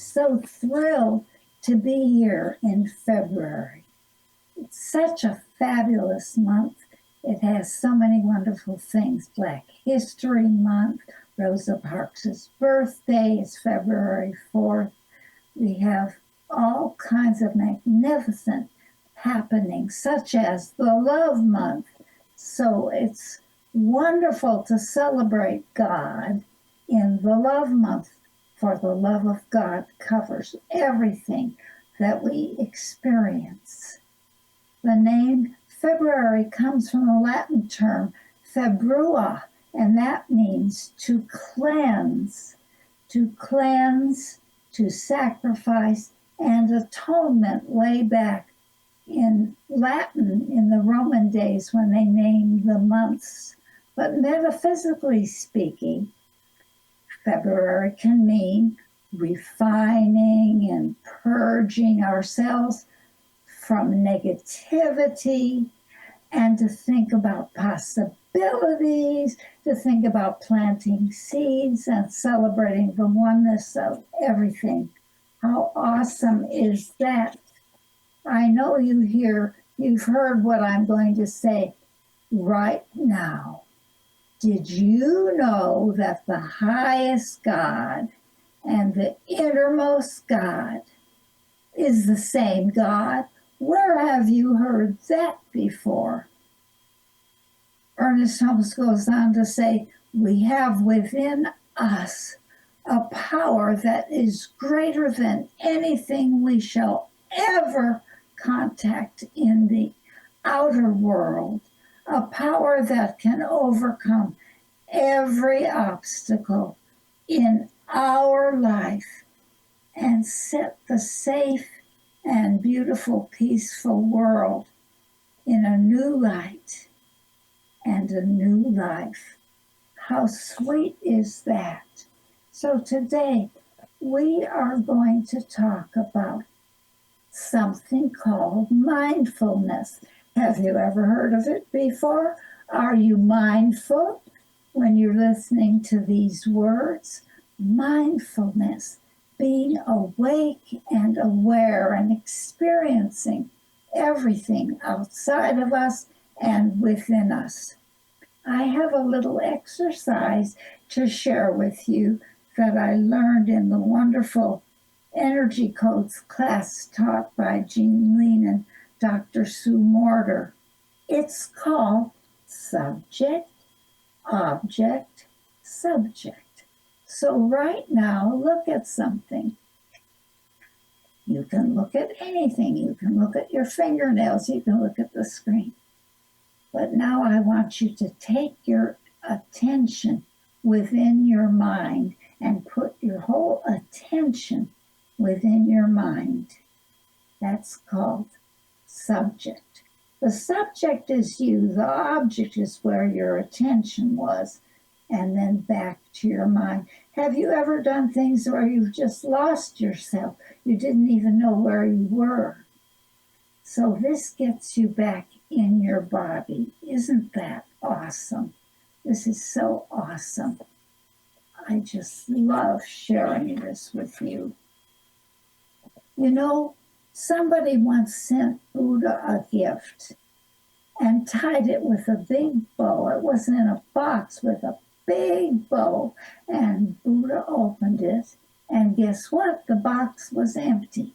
so thrilled to be here in February. It's such a fabulous month. It has so many wonderful things. Black History Month, Rosa Parks' birthday is February 4th. We have all kinds of magnificent happenings, such as the Love Month. So it's wonderful to celebrate God in the Love Month, for the love of God covers everything that we experience. The name February comes from the Latin term februa, and that means to cleanse, to sacrifice, and atonement way back in Latin in the Roman days when they named the months. But metaphysically speaking, February can mean refining and purging ourselves from negativity, and to think about possibilities, to think about planting seeds and celebrating the oneness of everything. How awesome is that? I know you've heard what I'm going to say right now. Did you know that the highest God and the innermost God is the same God? Where have you heard that before? Ernest Holmes goes on to say, we have within us a power that is greater than anything we shall ever contact in the outer world, a power that can overcome every obstacle in our life and set the safe and beautiful, peaceful world in a new light and a new life. How sweet is that? So today we are going to talk about something called mindfulness. Have you ever heard of it before? Are you mindful when you're listening to these words? Mindfulness, being awake and aware and experiencing everything outside of us and within us. I have a little exercise to share with you that I learned in the wonderful Energy Codes class taught by Jean Lean and Dr. Sue Morter. It's called Subject, Object, Subject. So right now, look at something. You can look at anything. You can look at your fingernails. You can look at the screen. But now I want you to take your attention within your mind and put your whole attention within your mind. That's called subject. The subject is you. The object is where your attention was, and then back to your mind. Have you ever done things where you've just lost yourself? You didn't even know where you were. So this gets you back in your body. Isn't that awesome? This is so awesome. I just love sharing this with you. You know, somebody once sent Buddha a gift and tied it with a big bow. It wasn't in a box, with a big bow. And Buddha opened it, and guess what? The box was empty.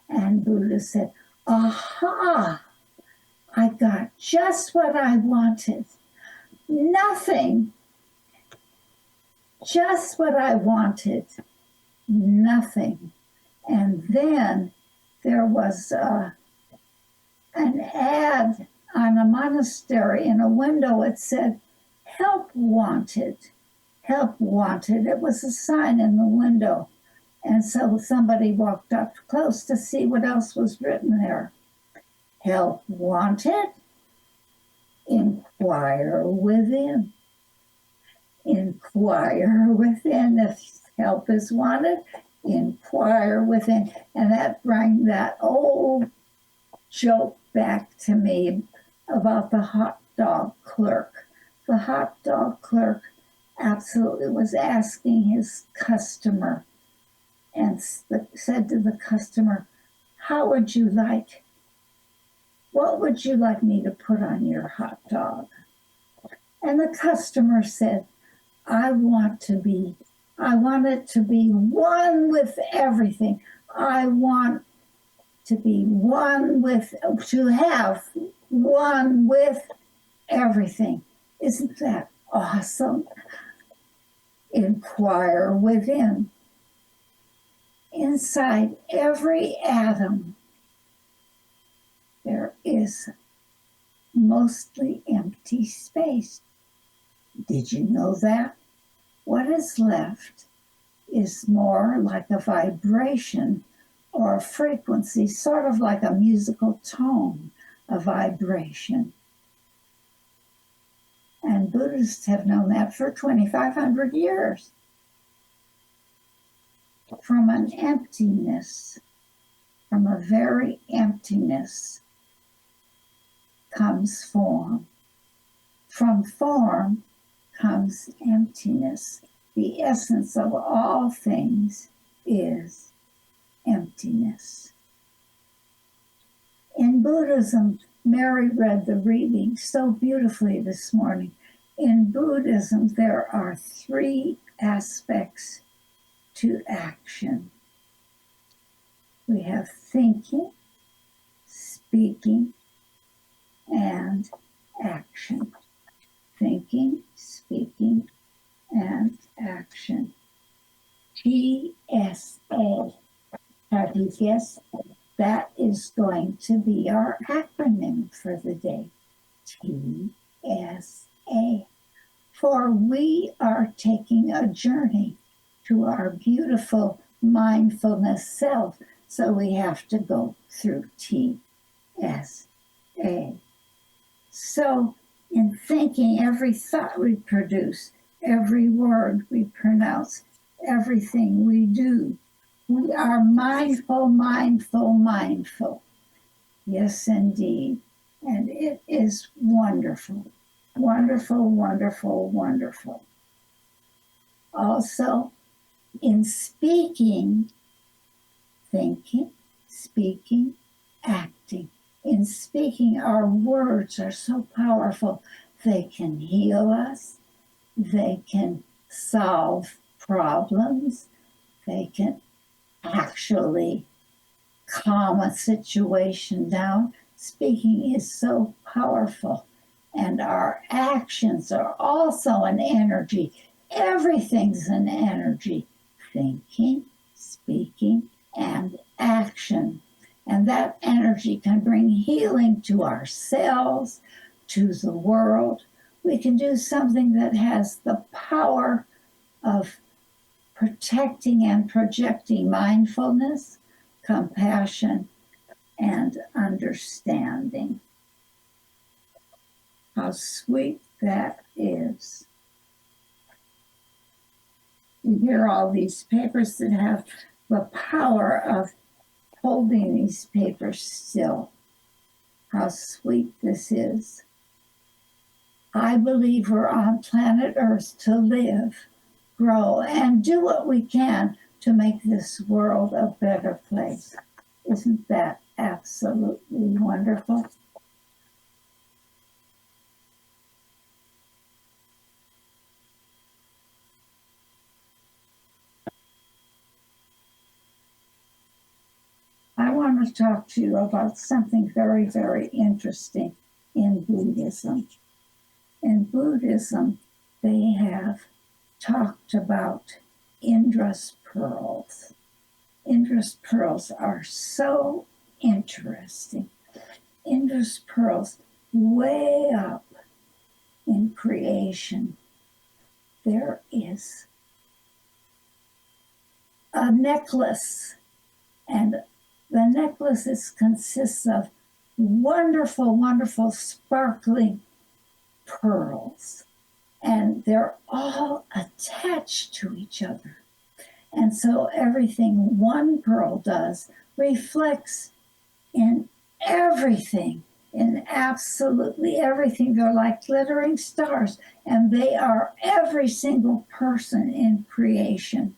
And Buddha said, aha, I got just what I wanted. Nothing. Just what I wanted. Nothing. And then there was an ad on a monastery in a window. It said, help wanted, help wanted. It was a sign in the window. And so somebody walked up close to see what else was written there. Help wanted, inquire within. Inquire within. If help is wanted, inquire within. And that brought that old joke back to me about the hot dog clerk. The hot dog clerk absolutely was asking his customer, and said to the customer, what would you like me to put on your hot dog? And the customer said, I want it to be one with everything. I want to have one with everything. Isn't that awesome? Inquire within. Inside every atom, there is mostly empty space. Did you know that? What is left is more like a vibration or a frequency, sort of like a musical tone, a vibration. And Buddhists have known that for 2,500 years. From an emptiness, from a very emptiness, comes form. From form comes emptiness. The essence of all things is emptiness. In Buddhism, Mary read the reading so beautifully this morning. In Buddhism, there are 3 aspects to action. We have thinking, speaking, and action. Thinking, speaking, and action. TSA. Have you guessed? That is going to be our acronym for the day. TSA. For we are taking a journey to our beautiful mindfulness self. So we have to go through TSA. So in thinking, every thought we produce, every word we pronounce, everything we do, we are mindful, mindful, mindful. Yes, indeed. And it is wonderful, wonderful, wonderful, wonderful. Also, in speaking, thinking, speaking, acting. In speaking, our words are so powerful. They can heal us. They can solve problems. They can actually calm a situation down. Speaking is so powerful. And our actions are also an energy. Everything's an energy. Thinking, speaking, and action. And that energy can bring healing to ourselves, to the world. We can do something that has the power of protecting and projecting mindfulness, compassion, and understanding. How sweet that is. You hear all these papers that have the power of holding these papers still. How sweet this is. I believe we're on planet Earth to live, grow, and do what we can to make this world a better place. Isn't that absolutely wonderful? I want to talk to you about something very, very interesting in Buddhism. In Buddhism, they have talked about Indra's pearls. Indra's pearls are so interesting. Indra's pearls, way up in creation, there is a necklace, and the necklace consists of wonderful, wonderful, sparkling pearls. And they're all attached to each other. And so everything one pearl does reflects in everything, in absolutely everything. They're like glittering stars, and they are every single person in creation.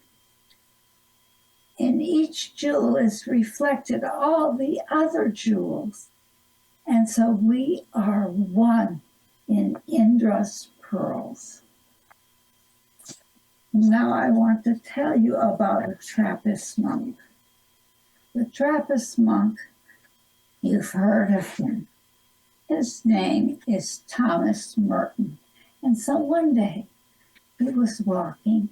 in each jewel is reflected all the other jewels. And so we are one in Indra's pearls. Now I want to tell you about a Trappist monk. The Trappist monk, you've heard of him. His name is Thomas Merton. And so one day he was walking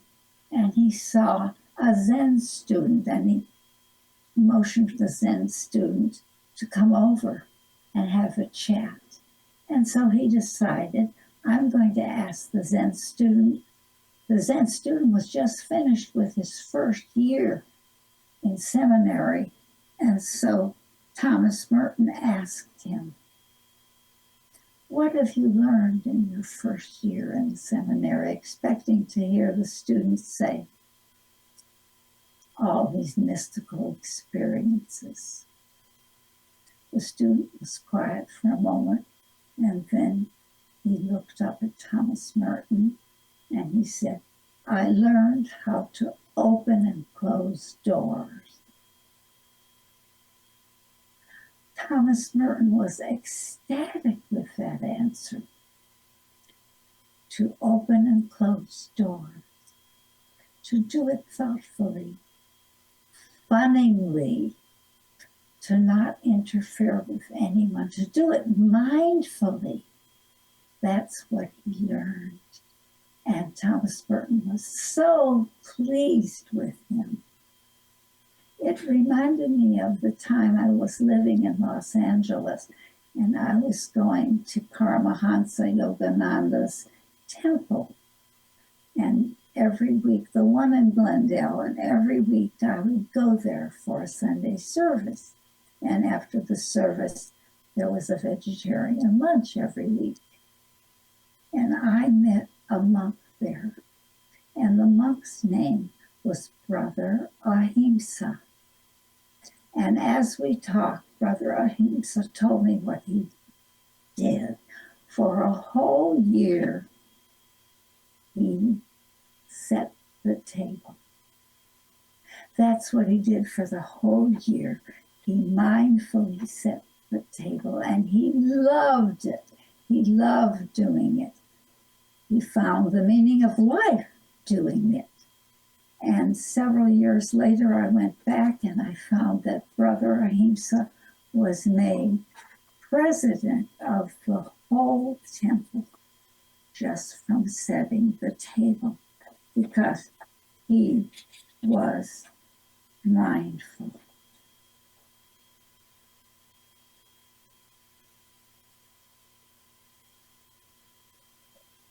and he saw a Zen student, and he motioned the Zen student to come over and have a chat. And so he decided, I'm going to ask the Zen student. The Zen student was just finished with his first year in seminary. And so Thomas Merton asked him, what have you learned in your first year in seminary? Expecting to hear the student say, all these mystical experiences. The student was quiet for a moment, and then he looked up at Thomas Merton and he said, I learned how to open and close doors. Thomas Merton was ecstatic with that answer. To open and close doors, to do it thoughtfully, funningly, to not interfere with anyone, to do it mindfully. That's what he learned. And Thomas Merton was so pleased with him. It reminded me of the time I was living in Los Angeles and I was going to Paramahansa Yogananda's temple. And every week, the one in Glendale, and every week I would go there for a Sunday service. And after the service, there was a vegetarian lunch every week. And I met a monk there. And the monk's name was Brother Ahimsa. And as we talked, Brother Ahimsa told me what he did. For a whole year, he set the table. That's what he did for the whole year. He mindfully set the table, and he loved it. He loved doing it. He found the meaning of life doing it. And several years later, I went back and I found that Brother Ahimsa was made president of the whole temple just from setting the table, because he was mindful.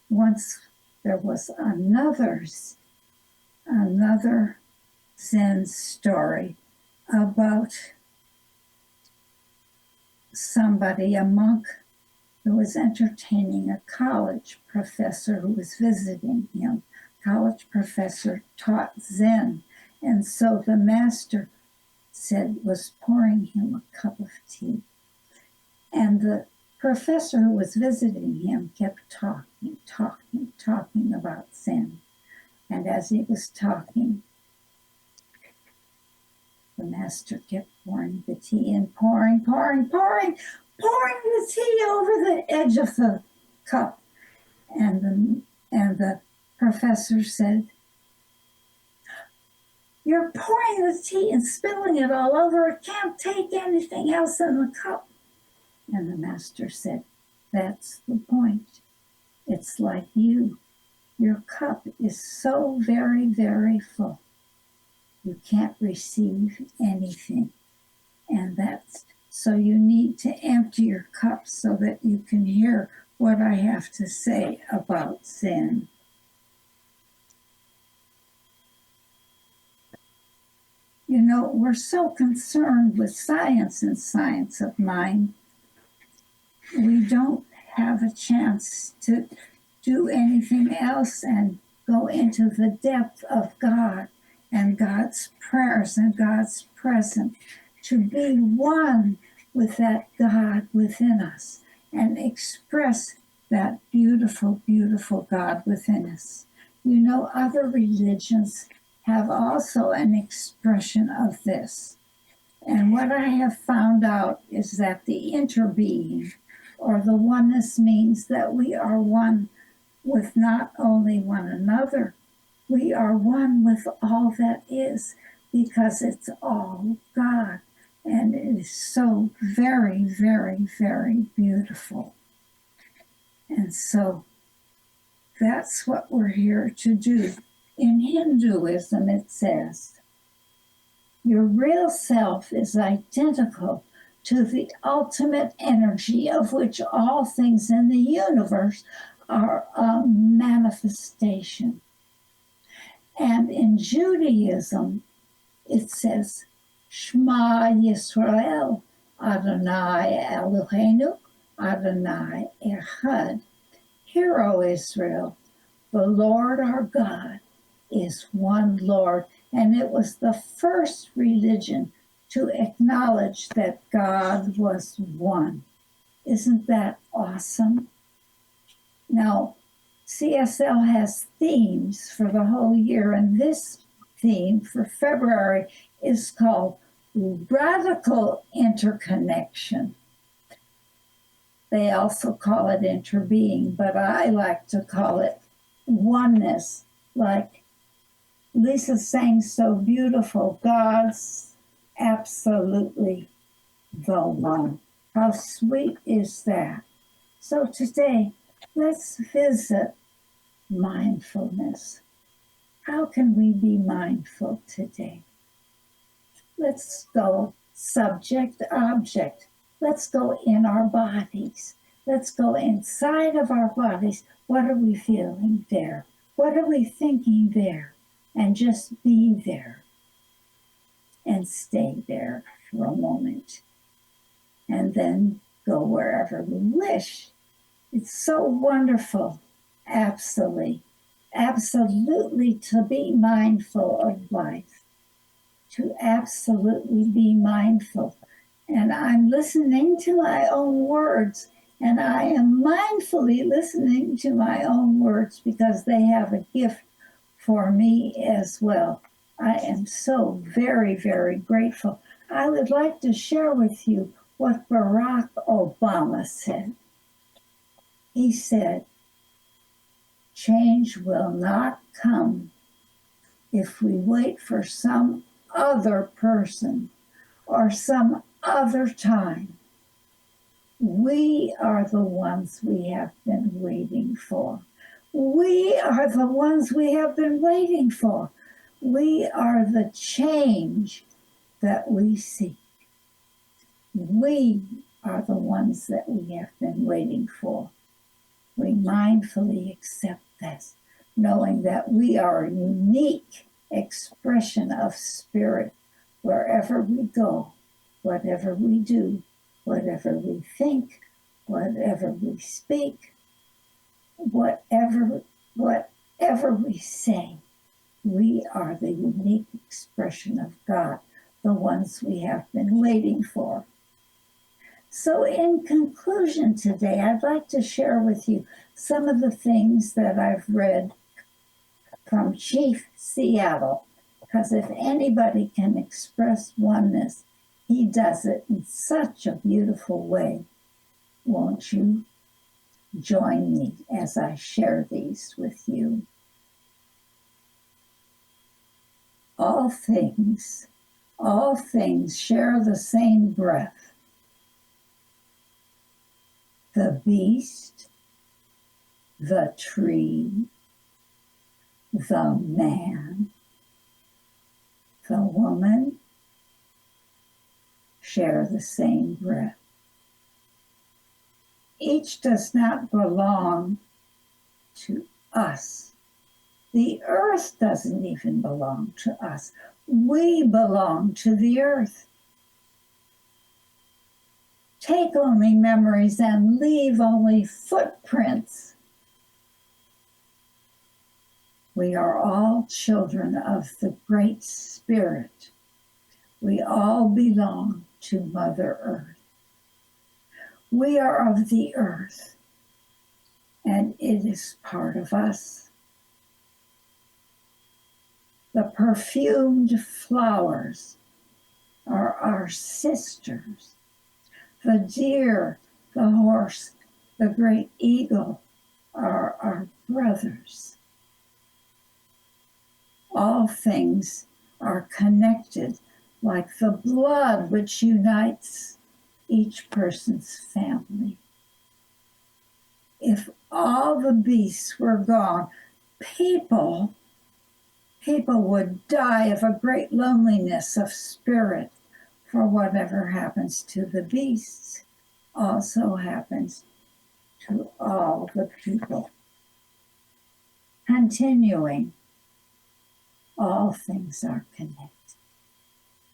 Once there was another Zen story about somebody, a monk, who was entertaining a college professor who was visiting him. College professor taught Zen, and so the master was pouring him a cup of tea. And the professor who was visiting him kept talking about Zen. And as he was talking, the master kept pouring the tea and pouring the tea over the edge of the cup. And the professor said, you're pouring the tea and spilling it all over. It can't take anything else in the cup. And the master said, that's the point. It's like you. Your cup is so very, very full. You can't receive anything. And so you need to empty your cup so that you can hear what I have to say about Zen. You know, we're so concerned with science and science of mind. We don't have a chance to do anything else and go into the depth of God and God's prayers and God's presence, to be one with that God within us and express that beautiful, beautiful God within us. You know, other religions have also an expression of this. And what I have found out is that the interbeing, or the oneness, means that we are one with not only one another, we are one with all that is, because it's all God. And it is so very, very, very beautiful. And so that's what we're here to do. In Hinduism, it says, your real self is identical to the ultimate energy of which all things in the universe are a manifestation. And in Judaism, it says, Shema Yisrael, Adonai Eloheinu, Adonai Echad. Hear, O Israel, the Lord our God is one Lord. And it was the first religion to acknowledge that God was one. Isn't that awesome? Now, CSL has themes for the whole year, and this theme for February is called Radical Interconnection. They also call it Interbeing, but I like to call it oneness, like Lisa sang so beautiful, God's absolutely the one. How sweet is that? So today, let's visit mindfulness. How can we be mindful today? Let's go subject, object. Let's go in our bodies. Let's go inside of our bodies. What are we feeling there? What are we thinking there? And just be there and stay there for a moment. And then go wherever we wish. It's so wonderful, absolutely to be mindful of life, to absolutely be mindful. And I'm listening to my own words, and I am mindfully listening to my own words because they have a gift for me as well. I am so very, very grateful. I would like to share with you what Barack Obama said. He said, change will not come if we wait for some other person or some other time. We are the ones we have been waiting for. We are the ones we have been waiting for. We are the change that we seek. We are the ones that we have been waiting for. We mindfully accept this, knowing that we are a unique expression of spirit wherever we go, whatever we do, whatever we think, whatever we speak, whatever we say. We are the unique expression of God, the ones we have been waiting for. So in conclusion today, I'd like to share with you some of the things that I've read from Chief Seattle, because if anybody can express oneness, he does it in such a beautiful way. Won't you join me as I share these with you? All things share the same breath. The beast, the tree, the man, the woman share the same breath. Each does not belong to us. The earth doesn't even belong to us. We belong to the earth. Take only memories and leave only footprints. We are all children of the Great Spirit. We all belong to Mother Earth. We are of the earth, and it is part of us. The perfumed flowers are our sisters. The deer, the horse, the great eagle are our brothers. All things are connected like the blood which unites each person's family. If all the beasts were gone, people would die of a great loneliness of spirit, for whatever happens to the beasts also happens to all the people. Continuing, all things are connected.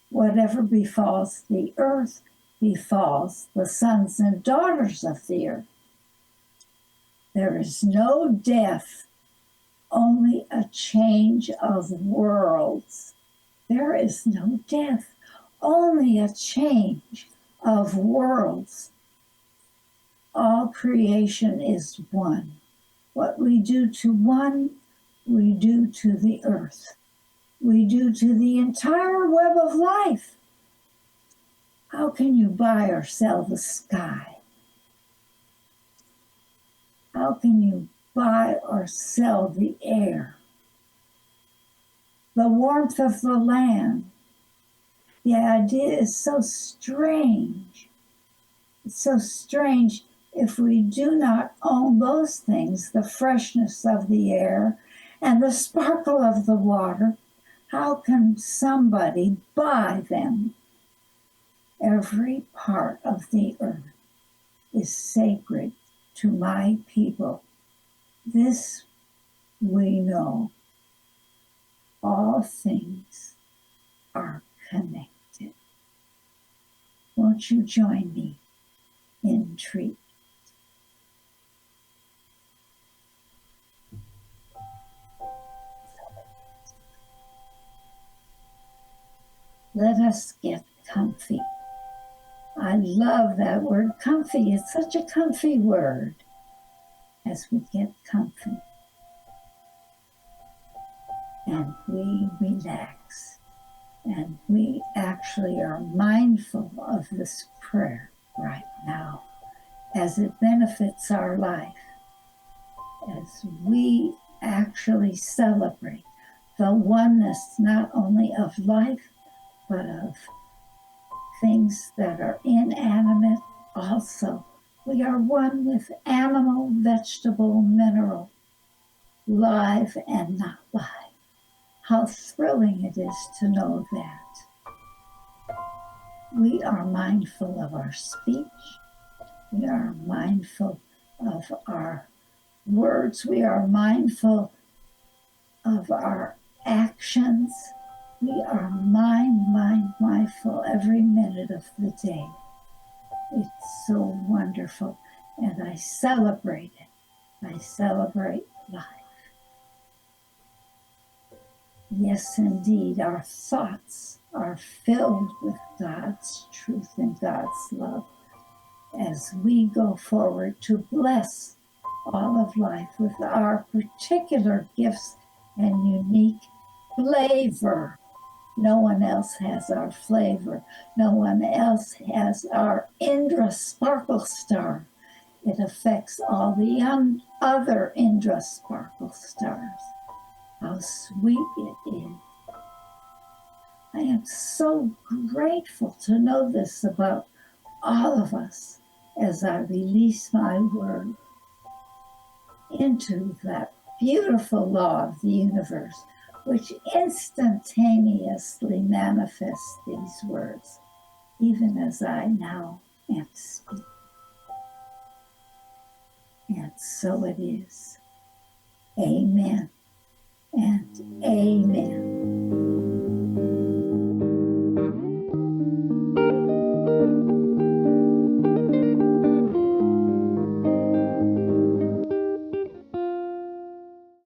Whatever befalls the earth befalls the sons and daughters of the earth. There is no death, only a change of worlds. There is no death, only a change of worlds. All creation is one. What we do to one, we do to the earth. We do to the entire web of life. How can you buy or sell the sky? How can you buy or sell the air? The warmth of the land. The idea is so strange. It's so strange if we do not own those things, the freshness of the air and the sparkle of the water. How can somebody buy them? Every part of the earth is sacred to my people. This we know. All things are connected. Won't you join me in treatment? Let us get comfy. I love that word, comfy. It's such a comfy word. As we get comfy and we relax and we actually are mindful of this prayer right now as it benefits our life, as we actually celebrate the oneness not only of life but of things that are inanimate also. We are one with animal, vegetable, mineral, live and not live. How thrilling it is to know that. We are mindful of our speech. We are mindful of our words. We are mindful of our actions. We are mindful every minute of the day. It's so wonderful, and I celebrate it. I celebrate life. Yes, indeed, our thoughts are filled with God's truth and God's love as we go forward to bless all of life with our particular gifts and unique flavor. No one else has our flavor. No one else has our Indra sparkle star. It affects all the other Indra sparkle stars. How sweet it is. I am so grateful to know this about all of us as I release my word into that beautiful law of the universe, which instantaneously manifests these words, even as I now am speaking. And so it is. Amen and amen.